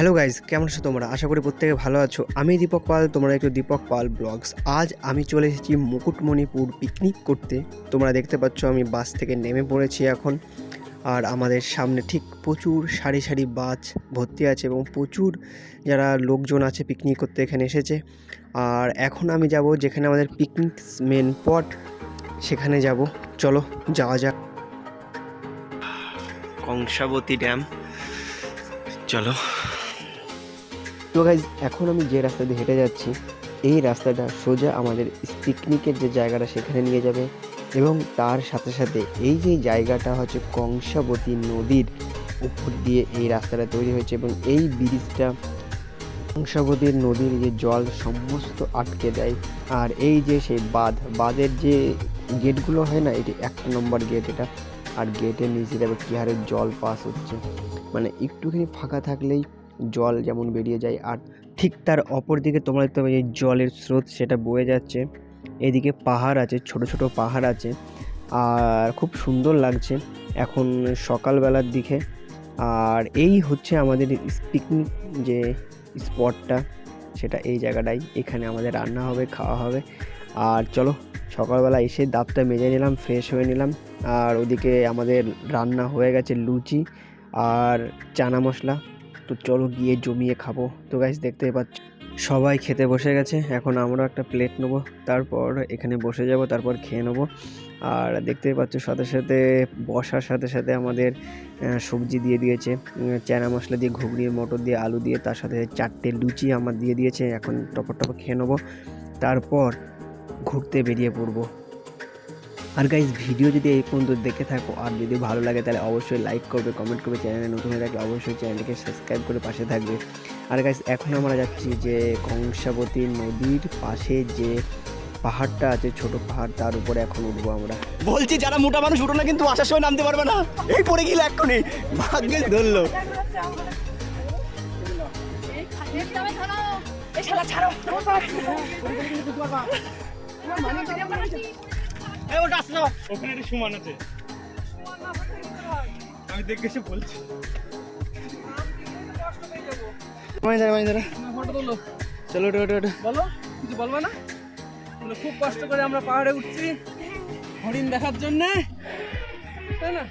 Hello guys, কেমন আছো তোমরা? আশা করি প্রত্যেকে ভালো আছো। আমি দীপক পাল, তোমরা একটু দীপক পাল ব্লগস। আজ আমি চলে এসেছি মুকুটমণিপুর পিকনিক করতে। তোমরা দেখতে পাচ্ছ আমি বাস থেকে নেমে পড়েছি এখন। আর আমাদের সামনে ঠিক প্রচুর সারি সারি বাস ভর্তি আছে এবং প্রচুর যারা লোকজন আছে পিকনিক করতে এখানে এসেছে। আর এখন আমি যাব যেখানে আমাদের পিকনিক মেন স্পট, সেখানে যাব। চলো যাওয়া যাক। কংসাবতী ড্যাম, চলো। তো গাইজ, এখন আমি যে রাস্তা দিয়ে হেঁটে যাচ্ছি, এই রাস্তাটা সোজা আমাদের পিকনিকের যে জায়গাটা সেখানে নিয়ে যাবে। এবং তার সাথে সাথে এই যে জায়গাটা হচ্ছে কংসাবতী নদীর উপর দিয়ে এই রাস্তাটা তৈরি হয়েছে এবং এই ব্রিজটা কংসাবতী নদীর যে জল সমস্ত আটকে দেয়। আর এই যে সেই বাঁধের যে গেটগুলো হয় না, এটি 1 নম্বর গেট এটা। আর গেটের নিচে যাবে কি হারে জল পাস হচ্ছে, মানে একটুখানি ফাঁকা থাকলেই জল যেমন বেরিয়ে যায়। আর ঠিক তার অপর দিকে তোমরা দেখতে পাবে যে জলের স্রোত সেটা বয়ে যাচ্ছে। এদিকে পাহাড় আছে, ছোট ছোট পাহাড় আছে, আর খুব সুন্দর লাগছে এখন সকালবেলার দিকে। আর এই হচ্ছে আমাদের পিকনিক যে স্পটটা, সেটা এই জায়গাটাই। এখানে আমাদের রান্না হবে, খাওয়া হবে। আর চলো, সকালবেলা এসে দাঁতটা মেজে নিলাম, ফ্রেশ হয়ে নিলাম। আর ওদিকে আমাদের রান্না হয়ে গেছে লুচি আর চানা মশলা। তো চলো গিয়ে জমিয়ে খাবো। তো গাইস, দেখতে পাচ্ছ সবাই খেতে বসে গেছে। এখন আমরা একটা প্লেট নেবো, তারপর এখানে বসে যাব, তারপর খেয়ে নেবো। আর দেখতেই পাচ্ছ সাথে সাথে বসার সাথে সাথে আমাদের সবজি দিয়ে দিয়েছে, চানা মশলা দিয়ে, ঘুগনি, মটর দিয়ে, আলু দিয়ে, তার সাথে 4টে লুচি আমার দিয়ে দিয়েছে। এখন টপর টপর খেয়ে নেবো, তারপর ঘুরতে বেরিয়ে পড়বো। আর গাইজ, ভিডিও যদি এই পর্যন্ত দেখে থাকো আর যদি ভালো লাগে তাহলে অবশ্যই লাইক করবে, কমেন্ট করবে। চ্যানেলে নতুন হয়ে থাকলে অবশ্যই চ্যানেলটিকে সাবস্ক্রাইব করে পাশে থাকবে। আর গাইজ, এখন আমরা যাচ্ছি যে কংসাবতী নদীর পাশে যে পাহাড়টা আছে, ছোট পাহাড়, তার উপরে এখন উঠবো আমরা। বলছি যারা মোটা মানুষ উঠো না, কিন্তু আসার সময় নামতে পারবে না। এই পড়ে গেলে এক্ষুনি ভাগ্যে ধরলো। ওখানে একটা সমান আছে, আমি দেখে এসে বলছি। চলো বলো, কিছু বলবে না? খুব কষ্ট করে আমরা পাহাড়ে উঠছি হরিণ দেখার জন্য, তাই না?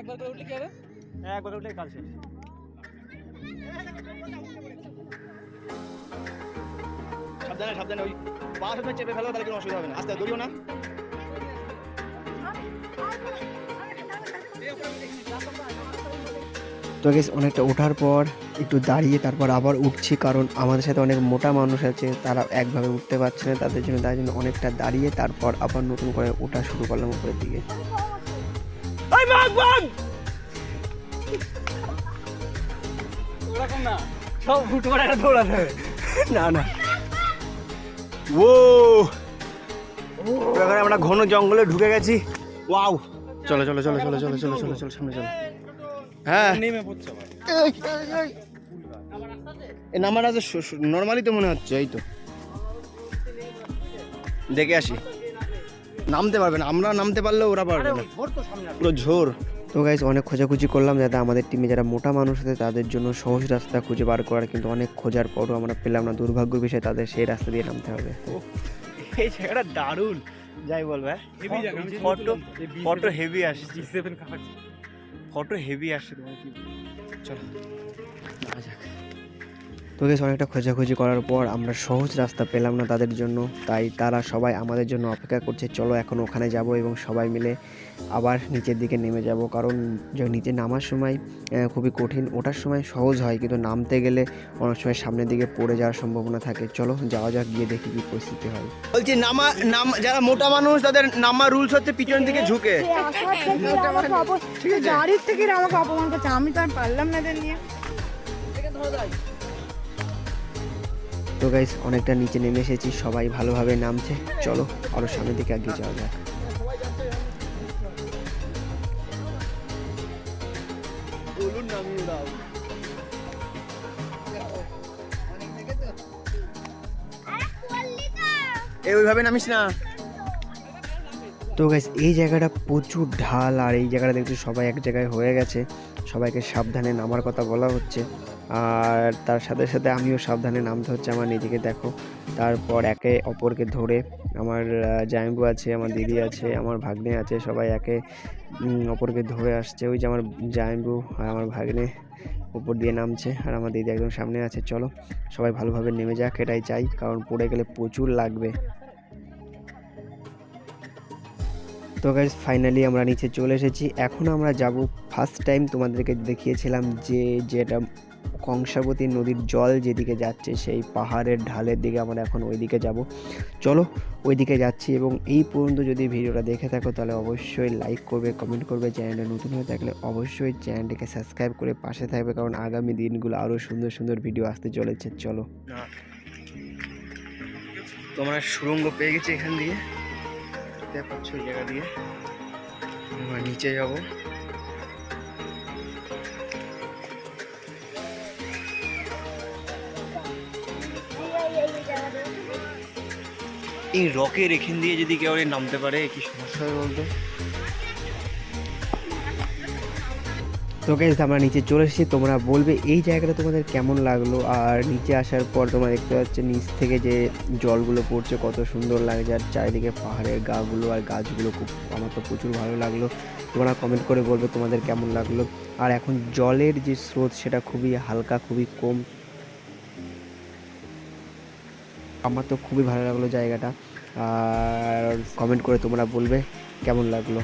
একবার করে উঠলে কি হবে? একবার উঠলে কাজ শেষ। সাবধানে সাবধানে, ওই পাশ হতে চেপে ফেলো, তাহলে কোনো অসুবিধা হবে না। আস্তে দৌড়িও না। তো গাইস, অনেকটা ওঠার পর একটু দাঁড়িয়ে তারপর আবার উঠছি, কারণ আমাদের সাথে অনেক মোটা মানুষ আছে, তারা একভাবে উঠতে পারছে না। তার জন্য অনেকটা দাঁড়িয়ে তারপর আবার নতুন করে ওঠা শুরু করলাম উপরের দিকে। ওরকম না, সব হুট করে একটা দৌড়াতে হবে। না না, ও এখানে আমরা ঘন জঙ্গলে ঢুকে গেছি। ওয়াও, চলো চলো চলো চলো চলো চলো চলো চলো সামনে চলো। হ্যাঁ, নেমে পড়ছে আবার। এই নাম্বারটা আছে নর্মালি তো মনে হচ্ছে। এই তো দেখে আসি। নামতে পারবে না, আমরা নামতে পারলেও ওরা পারবে না, পুরো ঝোর। তো গাইস, অনেক খোঁজাখুঁজি করলাম যাতে আমাদের টিমে যারা মোটা মানুষ আছে তাদের জন্য সহজ রাস্তা খুঁজে বার করার, কিন্তু অনেক খোঁজার পরও আমরা পেলাম না। দুর্ভাগ্যের বিষয়, তাদের সেই রাস্তা দিয়ে নামতে হবে। এই জায়গাটা দারুণ, যাই বলবে। ফটো হেভি আসছে, ফটো হেভি আসছে। তোমার কি, চলো যাওয়া যাক। তো গেছে অনেকটা খোঁজাখুঁজি করার পর আমরা সহজ রাস্তা পেলাম না তাদের জন্য, তাই তারা সবাই আমাদের জন্য অপেক্ষা করছে। চলো এখন ওখানে যাব এবং সবাই মিলে আবার নিচের দিকে নেমে যাব, কারণ নিচে নামার সময় খুবই কঠিন, ওঠার সময় সহজ হয় কিন্তু নামতে গেলে অনেক সময় সামনের দিকে পড়ে যাওয়ার সম্ভাবনা থাকে। চলো যাওয়া যাক, গিয়ে দেখি কী পরিস্থিতি হয়। বলছি যারা মোটা মানুষ তাদের নামা রুলস হচ্ছে পিছন দিকে ঝুঁকে। গাড়ির থেকে আমাকে অপমান করছে, আমি তো আর পারলাম না এদের নিয়ে। তো গাইস অনেকটা নিচে নেমে এসেছি, সবাই ভালোভাবে নামছে। চলো আরও সামনের দিকে এগিয়ে যাওয়া যাক। ওইভাবে নামিস না। তো গাইস এই জায়গাটা প্রচুর ঢাল, আর এই জায়গাটা দেখছি সবাই এক জায়গায় হয়ে গেছে, সবাইকে সাবধানে নামার কথা বলা হচ্ছে, আর তার সাথে সাথে আমিও সাবধানে নামতে হচ্ছে আমার নিজেকে দেখো। তারপর একে অপরকে ধরে আমার জামাইবু আছে, আমার দিদি আছে, আমার ভাগ্নে আছে, সবাই একে অপরকে ধরে আসছে। ওই যে আমার জামাইবু আর আমার ভাগ্নে উপর দিয়ে নামছে, আর আমার দিদি একদম সামনে আছে। চলো সবাই ভালোভাবে নেমে যাক, এটাই চাই, কারণ পড়ে গেলে প্রচুর লাগবে। তো গাইস ফাইনালি আমরা নিচে চলে এসেছি। এখন আমরা যাব, ফার্স্ট টাইম তোমাদেরকে দেখিয়েছিলাম যেটা কংসাবতী নদীর জল যেদিকে যাচ্ছে সেই পাহাড়ের ঢালের দিকে, আমরা এখন ওই দিকে যাব। চলো ওই দিকে যাচ্ছি, এবং এই পর্যন্ত যদি ভিডিওটা দেখে থাকো তাহলে অবশ্যই লাইক করবে, কমেন্ট করবে, চ্যানেলটা নতুন হয়ে থাকলে অবশ্যই চ্যানেলটিকে সাবস্ক্রাইব করে পাশে থাকবে, কারণ আগামী দিনগুলো আরও সুন্দর সুন্দর ভিডিও আসতে চলেছে। চলো তোমরা সুড়ঙ্গ পেয়ে গেছি এখান দিয়ে, দেখতে পাচ্ছ এই জায়গা দিয়ে আমরা নিচে যাব। এই রকের এখান দিয়ে যদি কেউ নামতে পারে কি সমস্যা হবে বলতো? তো গাইস আমরা নিচে চলে এসেছি, তোমরা বলবে এই জায়গাটা তোমাদের কেমন লাগলো। আর নিচে আসার পর তোমরা দেখতে পাচ্ছ নিচ থেকে যে জলগুলো পড়ছে কত সুন্দর লাগছে, আর চারিদিকে পাহাড়ের গাগুলো আর গাছগুলো, খুব আমার তো প্রচুর ভালো লাগলো। তোমরা কমেন্ট করে বলবে তোমাদের কেমন লাগলো। আর এখন জলের যে স্রোত সেটা খুবই হালকা, খুবই কম, আমার তো খুবই ভালো লাগলো জায়গাটা। আর কমেন্ট করে তোমরা বলবে কেমন লাগলো।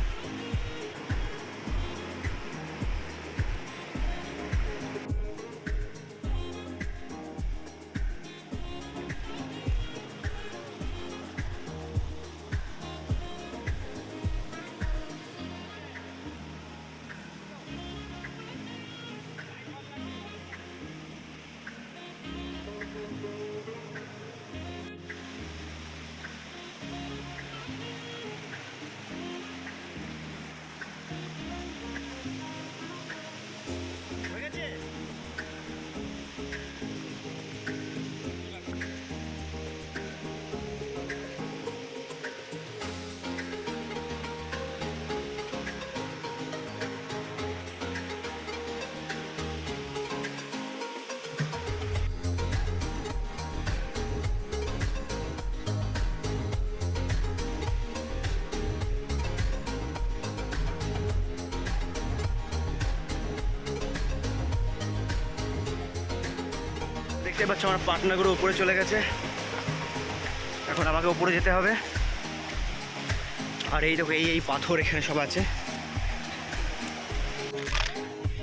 দেখতে পাচ্ছ আমার পার্টনারগুলো উপরে চলে গেছে, এখন আমাকে উপরে যেতে হবে। আর এই দেখো এই পাথর এখানে সব আছে।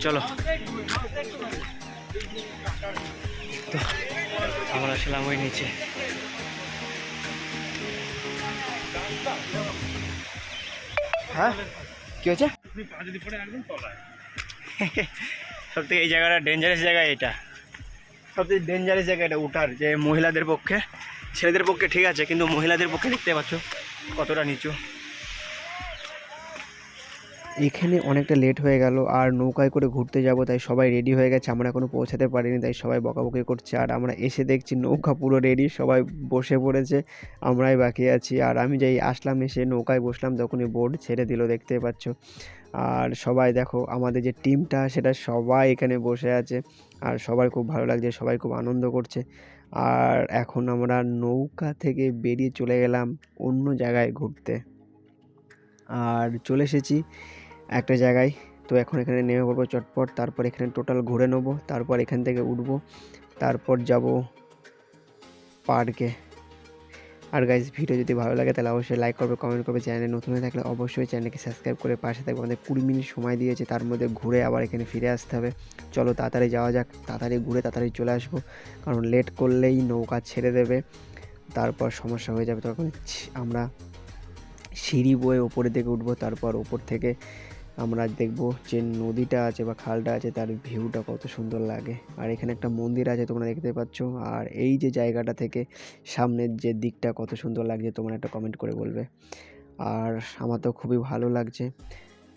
চলো তো আমরা আসলাম ওই নিচে। হ্যাঁ কি হয়েছে? সব থেকে এই জায়গাটা ডেঞ্জারাস জায়গা, এটা সবথেকে ডেঞ্জারাস জায়গা এটা ওঠার, যে মহিলাদের পক্ষে। ছেলেদের পক্ষে ঠিক আছে, কিন্তু মহিলাদের পক্ষে দেখতে পাচ্ছ কতটা নিচু। এখানে অনেকটা লেট হয়ে গেল, আর নৌকায় করে ঘুরতে যাব, তাই সবাই রেডি হয়ে গেছে, আমরা এখনও পৌঁছাতে পারিনি, তাই সবাই বকাবকি করছে। আর আমরা এসে দেখছি নৌকা পুরো রেডি, সবাই বসে পড়েছে, আমরাই বাকি আছি। আর আমি যেই আসলাম, এসে নৌকায় বসলাম, তখনই বোর্ড ছেড়ে দিল, দেখতে পাচ্ছ। আর সবাই দেখো আমাদের যে টিমটা সেটা সবাই এখানে বসে আছে, আর সবার খুব ভালো লাগছে, সবাই খুব আনন্দ করছে। আর এখন আমরা নৌকা থেকে বেরিয়ে চলে গেলাম অন্য জায়গায় ঘুরতে, আর চলে এসেছি একটা জায়গায় তো এখন এখানে নেমে পড়বো চটপট, তারপর এখানে টোটাল ঘুরে নেবো, তারপর এখান থেকে উঠবো, তারপর যাব পার্কে। আর গাইজ ভিডিও যদি ভালো লাগে তাহলে অবশ্যই লাইক করবে, কমেন্ট করবে, চ্যানেলে নতুন হয়ে থাকলে অবশ্যই চ্যানেলকে সাবস্ক্রাইব করে পাশে থাকবে। আমাদের 20 মিনিট সময় দিয়েছে, তার মধ্যে ঘুরে আবার এখানে ফিরে আসতে হবে। চলো তাড়াতাড়ি যাওয়া যাক, তাড়াতাড়ি ঘুরে তাড়াতাড়ি চলে আসবো, কারণ লেট করলেই নৌকা ছেড়ে দেবে, তারপর সমস্যা হয়ে যাবে। তখন আমরা সিঁড়ি বয়ে ওপরের দিকে উঠবো, তারপর ওপর থেকে আমরা দেখবো যে নদীটা আছে বা খালটা আছে তার ভিউটা কত সুন্দর লাগে। আর এখানে একটা মন্দির আছে তোমরা দেখতে পাচ্ছ, আর এই যে জায়গাটা থেকে সামনের যে দিকটা কত সুন্দর লাগছে তোমরা একটা কমেন্ট করে বলবে। আর আমার তো খুবই ভালো লাগছে।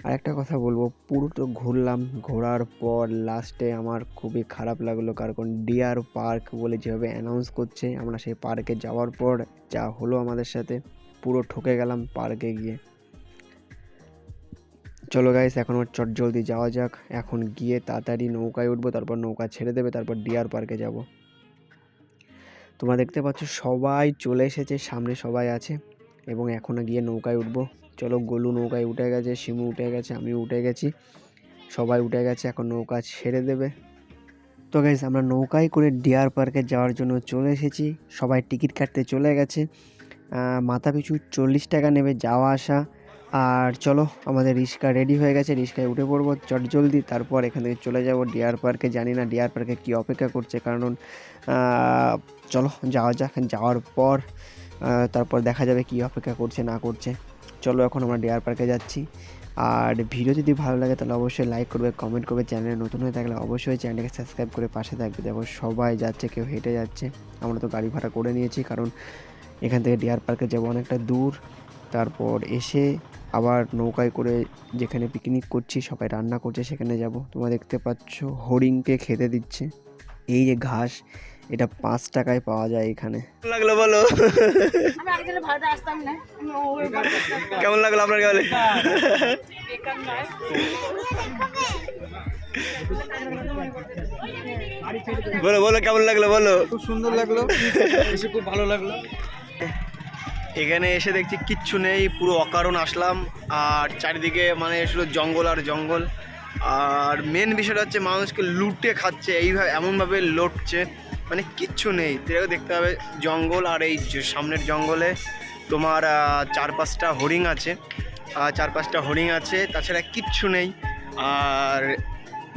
আর একটা কথা বলবো, পুরো তো ঘুরলাম, ঘোরার পর লাস্টে আমার খুবই খারাপ লাগলো, কারণ ডিয়ার পার্ক বলে যেভাবে অ্যানাউন্স করছে, আমরা সেই পার্কে যাওয়ার পর যা হলো আমাদের সাথে, পুরো ঠকে গেলাম পার্কে গিয়ে। চলো গাইস এখন আমার চট জলদি যাওয়া যাক, এখন গিয়ে তাড়াতাড়ি নৌকায় উঠবো, তারপর নৌকা ছেড়ে দেবে, তারপর ডিয়ার পার্কে যাব। তোমরা দেখতে পাচ্ছ সবাই চলে এসেছে, সামনে সবাই আছে এবং এখনও গিয়ে নৌকায় উঠবো। চলো গোলু নৌকায় উঠে গেছে, শিমু উঠে গেছে, আমি উঠে গেছি, সবাই উঠে গেছে, এখন নৌকা ছেড়ে দেবে। তো গাইস আমরা নৌকায় করে ডিয়ার পার্কে যাওয়ার জন্য চলে এসেছি, সবাই টিকিট কাটতে চলে গেছে। মাথা পিছু 40 টাকা নেবে যাওয়া আসা। আর চলো আমাদের রিক্সা রেডি হয়ে গেছে, রিক্সায় উঠে পড়বো চট জলদি, তারপর এখান থেকে চলে যাব ডিয়ার পার্কে। জানি না ডিয়ার পার্কে কী অপেক্ষা করছে, কারণ চলো যাওয়া যাক, যাওয়ার পর তারপর দেখা যাবে কী অপেক্ষা করছে না করছে। চলো এখন আমরা ডিয়ার পার্কে যাচ্ছি। আর ভিডিও যদি ভালো লাগে তাহলে অবশ্যই লাইক করবে, কমেন্ট করবে, চ্যানেলে নতুন হয়ে থাকলে অবশ্যই চ্যানেলকে সাবস্ক্রাইব করে পাশে থাকবে। দেখো সবাই যাচ্ছে, কেউ হেঁটে যাচ্ছে, আমরা তো গাড়ি ভাড়া করে নিয়েছি, কারণ এখান থেকে ডিয়ার পার্কে যাবো অনেকটা দূর। তারপর এসে আবার নৌকায় করে যেখানে পিকনিক করছি সবাই রান্না করছে সেখানে যাব। তোমরা দেখতে পাচ্ছ হরিণকে খেতে দিচ্ছে, এই যে ঘাস, এটা 5 টাকায় পাওয়া যায় এখানে। লাগলো বলো, আমি আগে গেলে ভাড়াটা আসতাম না, আমি ওই কেমন লাগলো আপনার গেলে? বেকার নয়। বলো বলো কেমন লাগলো বলো। খুব সুন্দর লাগলো, এসে খুব ভালো লাগলো। এখানে এসে দেখছি কিচ্ছু নেই, পুরো অকারণ আসলাম, আর চারিদিকে মানে শুধু জঙ্গল আর জঙ্গল। আর মেন বিষয়টা হচ্ছে মানুষকে লুটে খাচ্ছে, এইভাবে এমনভাবে লুটছে, মানে কিচ্ছু নেই। এটাকে দেখতে হবে জঙ্গল, আর এই সামনের জঙ্গলে তোমার 4-5টা হরিণ আছে, 4-5টা হরিণ আছে, তাছাড়া কিচ্ছু নেই। আর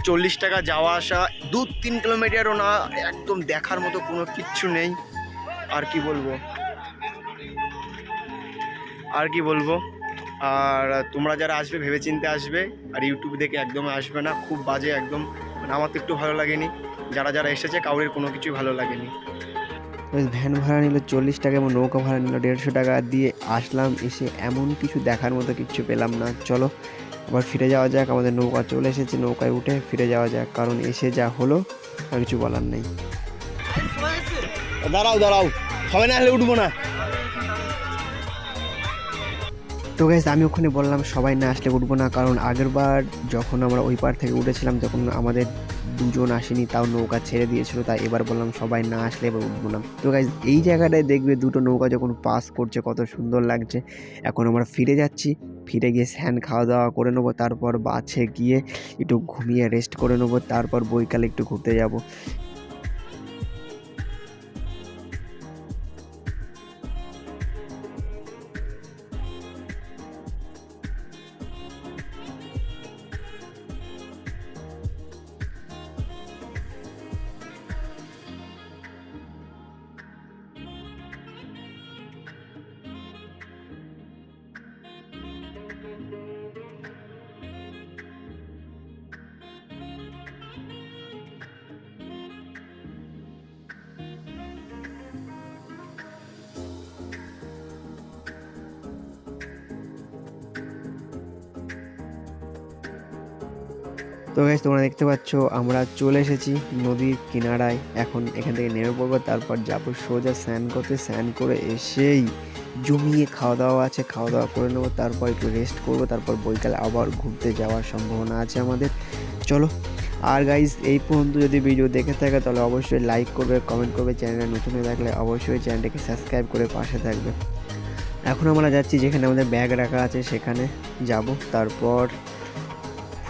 40 টাকা যাওয়া আসা, 2-3 কিলোমিটারও না, একদম দেখার মতো কোনো কিচ্ছু নেই। আর কি বলবো, আর তোমরা যারা আসবে ভেবেচিন্তে আসবে, আর ইউটিউব দেখে একদম আসবে না, খুব বাজে একদম, মানে আমার তো একটু ভালো লাগেনি, যারা যারা এসেছে কাউরের কোনো কিছুই ভালো লাগেনি। ভ্যান ভাড়া নিল 40 টাকা এবং নৌকা ভাড়া নিল 150 টাকা দিয়ে আসলাম, এসে এমন কিছু দেখার মতো কিচ্ছু পেলাম না। চলো আবার ফিরে যাওয়া যাক, আমাদের নৌকা চলে এসেছে, নৌকায় উঠে ফিরে যাওয়া যাক, কারণ এসে যা হলো আর কিছু বলার নেই। দাঁড়াও দাঁড়াও, সবাই না হলে উঠবো না। তো গাইস আমি ওখানে বললাম সবাই না আসলে উঠবো না, কারণ আগেরবার যখন আমরা ওই পার থেকে উঠেছিলাম তখন আমাদের 2 জন আসেনি, তাও নৌকা ছেড়ে দিয়েছিল, তাই এবার বললাম সবাই না আসলে এবার উঠবো না। তো গাইস এই জায়গাটায় দেখবে 2টো নৌকা যখন পাস করছে কত সুন্দর লাগছে। এখন আমরা ফিরে যাচ্ছি, ফিরে গিয়ে স্যান খাওয়া দাওয়া করে নেবো, তারপর বাসে গিয়ে একটু ঘুমিয়ে রেস্ট করে নেবো, তারপর বৈকালে একটু ঘুরতে যাব। তো গাইস তোমরা দেখতে পাচ্ছ আমরা চলে এসেছি নদীর কিনারায়, এখন এখান থেকে নেমে পড়বো, তারপর যাবো সোজা স্নান করতে, স্নান করে এসেই জমিয়ে খাওয়া দাওয়া আছে, খাওয়া দাওয়া করে নেবো, তারপর একটু রেস্ট করবো, তারপর বৈকালে আবার ঘুরতে যাওয়ার সম্ভাবনা আছে আমাদের। চলো, আর গাইস এই পর্যন্ত যদি ভিডিও দেখে থাকে তাহলে অবশ্যই লাইক করবে, কমেন্ট করবে, চ্যানেলে নতুন হয়ে থাকলে অবশ্যই চ্যানেলটাকে সাবস্ক্রাইব করে পাশে থাকবে। এখন আমরা যাচ্ছি যেখানে আমাদের ব্যাগ রাখা আছে সেখানে যাব, তারপর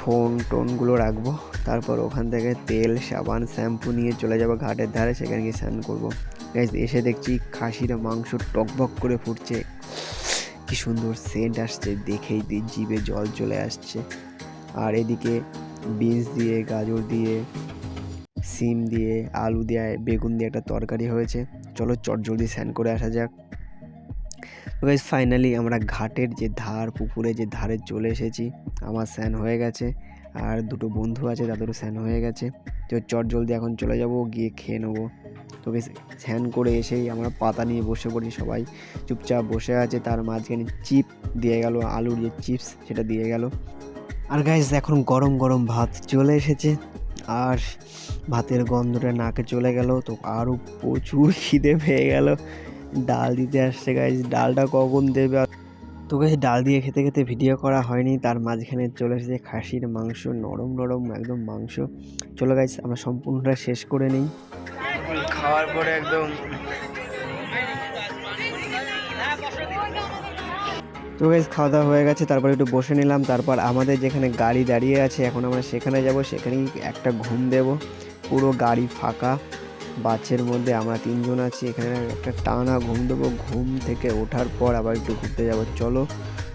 ফোন টোনগুলো রাখবো, তারপর ওখান থেকে তেল সাবান শ্যাম্পু নিয়ে চলে যাবো ঘাটের ধারে, সেখানে গিয়ে স্নান করবো। গাইস এসে দেখছি খাসির মাংস টকবক করে ফুটছে, কি সুন্দর সেন্ট আসছে, দেখেই জিভে জল চলে আসছে। আর এদিকে বিনস দিয়ে, গাজর দিয়ে, সিম দিয়ে, আলু দিয়ে, বেগুন দিয়ে একটা তরকারি হয়েছে। চলো চটজলদি স্নান করে আসা যাক। গাইস ফাইনালি আমরা ঘাটের যে ধার, পুকুরে যে ধারে চলে এসেছি। আমার স্নান হয়ে গেছে, আর দুটো বন্ধু আছে তাদেরও স্নান হয়ে গেছে। তো চটজলদি এখন চলে যাব, গিয়ে খেয়ে নেবো। তো গাইস স্নান করে এসেই আমরা পাতা নিয়ে বসে পড়ি, সবাই চুপচাপ বসে আছে। তার মাঝখানে চিপ দিয়ে গেল, আলুর যে চিপস সেটা দিয়ে গেল। আর গাইস এখন গরম গরম ভাত চলে এসেছে, আর ভাতের গন্ধটা নাকে চলে গেল। তো আরও প্রচুর খিদে পেয়ে গেল। ডাল দিতে আসছে গাইস, ডালটা কখন দেবে। তো গাইস ডাল দিয়ে খেতে খেতে ভিডিও করা হয়নি, তার মাঝখানে চলে এসেছে খাসির মাংস, নরম নরম একদম মাংস। চলো গাইস আমরা সম্পূর্ণটা শেষ করে নিই। খাওয়ার পরে একদম তো গাইস খাওয়া দাওয়া হয়ে গেছে, তারপর একটু বসে নিলাম। তারপর আমাদের যেখানে গাড়ি দাঁড়িয়ে আছে, এখন আমরা সেখানে যাব, সেখানেই একটা ঘুম দেব। পুরো গাড়ি ফাঁকা, বাসের মধ্যে আমরা 3 জন আছি। এখানে একটা টানা ঘুম দেবো, ঘুম থেকে ওঠার পর আবার একটু ঘুরতে যাব। চলো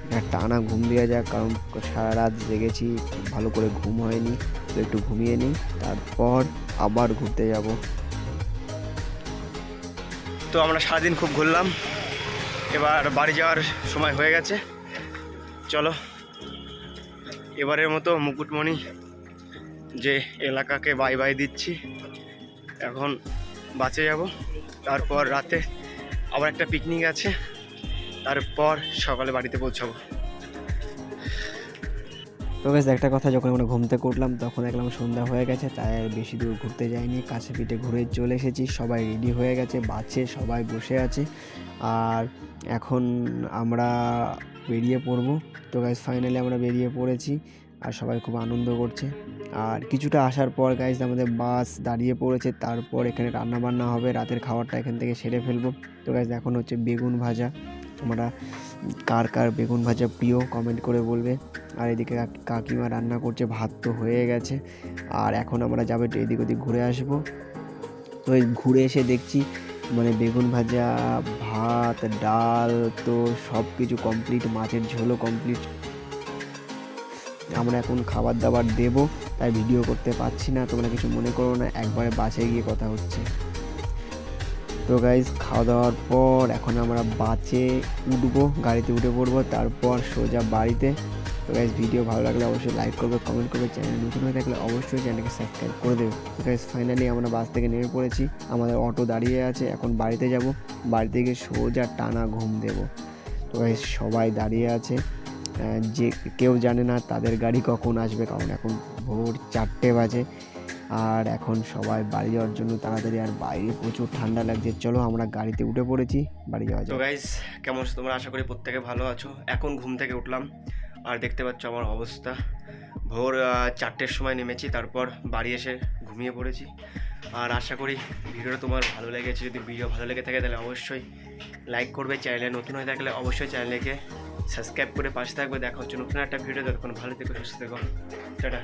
একটা টানা ঘুম দেওয়া যাক, কারণ সারা রাত জেগেছি, ভালো করে ঘুম হয়নি। তো একটু ঘুমিয়ে নিই, তারপর আবার ঘুরতে যাব। তো আমরা সারাদিন খুব ঘুরলাম, এবার বাড়ি যাওয়ার সময় হয়ে গেছে। চলো এবারের মতো মুকুটমণি যে এলাকাকে বাই বাই দিচ্ছি। এখন বাসে যাব, তারপর রাতে আবার একটা পিকনিক আছে, তারপর সকালে বাড়িতে পৌঁছাবো। তো গাইস একটা কথা, যখন আমরা ঘুম থেকে উঠলাম তখন দেখলাম সন্ধ্যা হয়ে গেছে, তাই আর বেশি দূর ঘুরতে যাইনি, কাছে পিঠে ঘুরে চলে এসেছি। সবাই রেডি হয়ে গেছে, বাসে সবাই বসে আছে, আর এখন আমরা বেরিয়ে পড়বো। তো গাইস ফাইনালি আমরা বেরিয়ে পড়েছি, আর সবাই খুব আনন্দ করছে। আর কিছুটা আসার পর গাইস আমাদের বাস দাঁড়িয়ে পড়েছে, তারপর এখানে রান্না বান্না হবে, রাতের খাবারটা এখান থেকে সেরে ফেলবো। তো গাইস এখন হচ্ছে বেগুন ভাজা, আমরা কার কার বেগুন ভাজা প্রিয় কমেন্ট করে বলবে। আর এদিকে কাকিমা রান্না করছে, ভাত তো হয়ে গেছে, আর এখন আমরা যাবো একটু এদিক ওদিক ঘুরে আসবো। তো এই ঘুরে এসে দেখছি মানে বেগুন ভাজা, ভাত, ডাল তো সব কিছু কমপ্লিট, মাছের ঝোলও কমপ্লিট। আমরা এখন খাবার দাবার দেবো, তাই ভিডিও করতে পারছি না, তোমরা কিছু মনে করো না, একবারে বাসে গিয়ে কথা হচ্ছে। তো গাইজ খাওয়া দাওয়ার পর এখন আমরা বাসে উঠবো, গাড়িতে উঠে পড়বো, তারপর সোজা বাড়িতে। তো গাইজ ভিডিও ভালো লাগলে অবশ্যই লাইক করবে, কমেন্ট করবে, চ্যানেল নতুন হয়ে থাকলে অবশ্যই চ্যানেলকে সাবস্ক্রাইব করে দেবে। তো গাইজ ফাইনালি আমরা বাস থেকে নেমে পড়েছি, আমাদের অটো দাঁড়িয়ে আছে, এখন বাড়িতে যাব, বাড়িতে গিয়ে সোজা টানা ঘুম দেব। তো গাইজ সবাই দাঁড়িয়ে আছে, যে কেউ জানে না তাদের গাড়ি কখন আসবে, কারণ এখন ভোর 4টে বাজে, আর এখন সবাই বাড়ি যাওয়ার জন্য তাড়াতাড়ি, আর বাইরে প্রচুর ঠান্ডা লাগছে। চলো আমরা গাড়িতে উঠে পড়েছি, বাড়ি যাওয়া তো যাক। গাইস কেমন আছো তোমরা? আশা করি প্রত্যেকে ভালো আছো। এখন ঘুম থেকে উঠলাম, আর দেখতে পাচ্ছ আমার অবস্থা। ভোর 4টের সময় নেমেছি, তারপর বাড়ি এসে ঘুমিয়ে পড়েছি। আর আশা করি ভিডিওটা তোমার ভালো লেগেছে। যদি ভিডিও ভালো লেগে থাকে তাহলে অবশ্যই লাইক করবে, চ্যানেলে নতুন হয়ে থাকলে অবশ্যই চ্যানেলকে সাবস্ক্রাইব করে পাশে থাকবে। দেখা হচ্ছে নতুন একটা ভিডিও, যতক্ষণ ভালো থেকো, সুস্থ থেকো, টাটা।